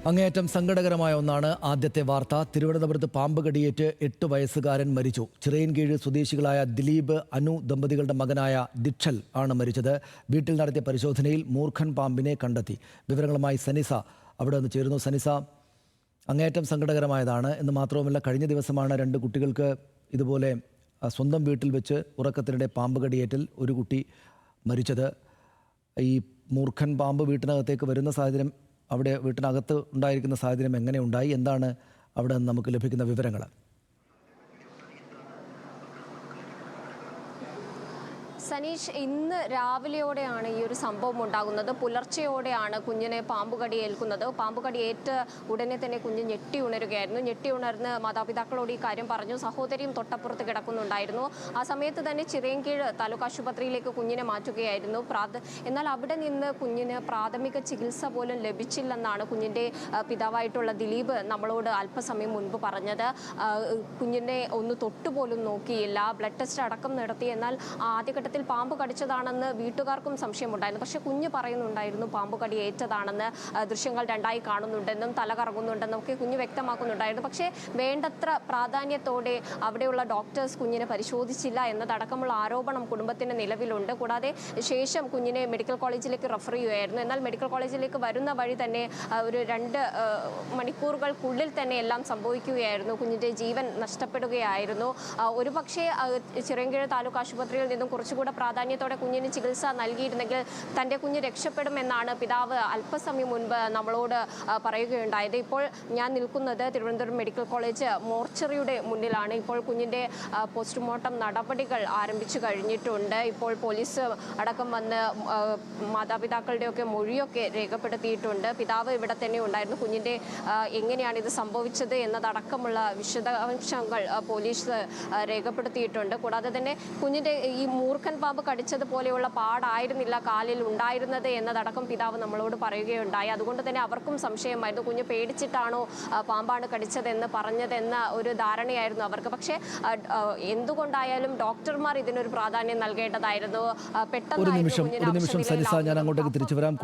അങ്ങേയറ്റം സങ്കടകരമായ ഒന്നാണ് ആദ്യത്തെ വാർത്ത. തിരുവനന്തപുരത്ത് പാമ്പ് കടിയേറ്റ് 8 വയസ്സുകാരൻ മരിച്ചു. ചിറയൻകീഴ് സ്വദേശികളായ ദിലീപ്, അനു ദമ്പതികളുടെ മകനായ ദിക്ഷൽ ആണ് മരിച്ചത്. വീട്ടിൽ നടത്തിയ പരിശോധനയിൽ മൂർഖൻ പാമ്പിനെ കണ്ടെത്തി. വിവരങ്ങളുമായി സനിസ അവിടെ നിന്ന് ചേരുന്നു. സനിസ, അങ്ങേയറ്റം സങ്കടകരമായതാണ് എന്ന് മാത്രവുമല്ല, കഴിഞ്ഞ ദിവസമാണ് 2 കുട്ടികൾക്ക് ഇതുപോലെ സ്വന്തം വീട്ടിൽ വെച്ച് ഉറക്കത്തിനിടെ പാമ്പ് കടിയേറ്റിൽ ഒരു കുട്ടി മരിച്ചത്. ഈ മൂർഖൻ പാമ്പ് വീട്ടിനകത്തേക്ക് വരുന്ന സാഹചര്യം, അവിടെ വീട്ടിനകത്ത് ഉണ്ടായിരിക്കുന്ന സാഹചര്യം എങ്ങനെ ഉണ്ടായി? എന്താണ് അവിടെ നിന്ന് നമുക്ക് ലഭിക്കുന്ന വിവരങ്ങൾ? സനീഷ്, ഇന്ന് രാവിലെയോടെയാണ് ഈ ഒരു സംഭവം ഉണ്ടാകുന്നത്. പുലർച്ചെയോടെയാണ് കുഞ്ഞിനെ പാമ്പുകടി ഏൽക്കുന്നത്. പാമ്പുകടി ഏറ്റ് ഉടനെ തന്നെ കുഞ്ഞ് ഞെട്ടി ഉണരുകയായിരുന്നു. ഞെട്ടി ഉണർന്ന് മാതാപിതാക്കളോട് ഈ കാര്യം പറഞ്ഞു. സഹോദരിയും തൊട്ടപ്പുറത്ത് കിടക്കുന്നുണ്ടായിരുന്നു. ആ സമയത്ത് തന്നെ ചിറയൻകീഴ് താലൂക്ക് ആശുപത്രിയിലേക്ക് കുഞ്ഞിനെ മാറ്റുകയായിരുന്നു. എന്നാൽ അവിടെ നിന്ന് കുഞ്ഞിന് പ്രാഥമിക ചികിത്സ പോലും ലഭിച്ചില്ലെന്നാണ് കുഞ്ഞിൻ്റെ പിതാവായിട്ടുള്ള ദിലീപ് നമ്മളോട് അല്പസമയം മുൻപ് പറഞ്ഞത്. കുഞ്ഞിനെ ഒന്ന് തൊട്ടുപോലും നോക്കിയില്ല. ബ്ലഡ് ടെസ്റ്റ് അടക്കം നടത്തി. എന്നാൽ ആദ്യഘട്ടത്തിൽ പാമ്പ് കടിച്ചതാണെന്ന് വീട്ടുകാർക്കും സംശയമുണ്ടായിരുന്നു. പക്ഷേ കുഞ്ഞ് പറയുന്നുണ്ടായിരുന്നു പാമ്പ് കടി ഏറ്റതാണെന്ന്. ദൃശ്യങ്ങൾ രണ്ടായി കാണുന്നുണ്ടെന്നും തല കറങ്ങുന്നുണ്ടെന്നും ഒക്കെ കുഞ്ഞ് വ്യക്തമാക്കുന്നുണ്ടായിരുന്നു. പക്ഷേ വേണ്ടത്ര പ്രാധാന്യത്തോടെ അവിടെയുള്ള ഡോക്ടേഴ്സ് കുഞ്ഞിനെ പരിശോധിച്ചില്ല എന്നതടക്കമുള്ള ആരോപണം കുടുംബത്തിന് നിലവിലുണ്ട്. കൂടാതെ ശേഷം കുഞ്ഞിനെ മെഡിക്കൽ കോളേജിലേക്ക് റെഫർ ചെയ്യുകയായിരുന്നു. എന്നാൽ മെഡിക്കൽ കോളേജിലേക്ക് വരുന്ന വഴി തന്നെ ഒരു 2 മണിക്കൂറുകൾക്കുള്ളിൽ തന്നെ എല്ലാം സംഭവിക്കുകയായിരുന്നു. കുഞ്ഞിൻ്റെ ജീവൻ നഷ്ടപ്പെടുകയായിരുന്നു. ഒരുപക്ഷെ ചിറയൻകീഴ് താലൂക്ക് ആശുപത്രിയിൽ നിന്നും കുറച്ചുകൂടെ പ്രാധാന്യത്തോടെ കുഞ്ഞിന് ചികിത്സ നൽകിയിരുന്നെങ്കിൽ തൻ്റെ കുഞ്ഞ് രക്ഷപ്പെടുമെന്നാണ് പിതാവ് അല്പസമയം മുൻപ് നമ്മളോട് പറയുകയുണ്ടായത്. ഇപ്പോൾ ഞാൻ നിൽക്കുന്നത് തിരുവനന്തപുരം മെഡിക്കൽ കോളേജ് മോർച്ചറിയുടെ മുന്നിലാണ്. ഇപ്പോൾ കുഞ്ഞിൻ്റെ പോസ്റ്റ്മോർട്ടം നടപടികൾ ആരംഭിച്ചു കഴിഞ്ഞിട്ടുണ്ട്. ഇപ്പോൾ പോലീസ് അടക്കം വന്ന് മാതാപിതാക്കളുടെയൊക്കെ മൊഴിയൊക്കെ രേഖപ്പെടുത്തിയിട്ടുണ്ട്. പിതാവ് ഇവിടെ തന്നെ ഉണ്ടായിരുന്നു. കുഞ്ഞിൻ്റെ എങ്ങനെയാണ് ഇത് സംഭവിച്ചത് എന്നതടക്കമുള്ള വിശദാംശങ്ങൾ പോലീസ് രേഖപ്പെടുത്തിയിട്ടുണ്ട്. കൂടാതെ തന്നെ കുഞ്ഞിൻ്റെ ഈ മൂർഖൻ പാമ്പ് കടിച്ചതുപോലെയുള്ള പാടായിരുന്നില്ല കാലിൽ ഉണ്ടായിരുന്നത് എന്നതടക്കം പിതാവ് നമ്മളോട് പറയുകയുണ്ടായി. അതുകൊണ്ട് തന്നെ അവർക്കും സംശയമായിരുന്നു, കുഞ്ഞ് പേടിച്ചിട്ടാണോ പാമ്പാണ് കടിച്ചതെന്ന് പറഞ്ഞതെന്ന ഒരു ധാരണയായിരുന്നു അവർക്ക്. പക്ഷേ എന്തുകൊണ്ടായാലും ഡോക്ടർമാർ ഇതിനൊരു പ്രാധാന്യം നൽകേണ്ടതായിരുന്നു. പെട്ടെന്ന് ഒരു നിമിഷം സനിസ, ഞാൻ അങ്ങോട്ടേക്ക് തിരിച്ചു വരാം.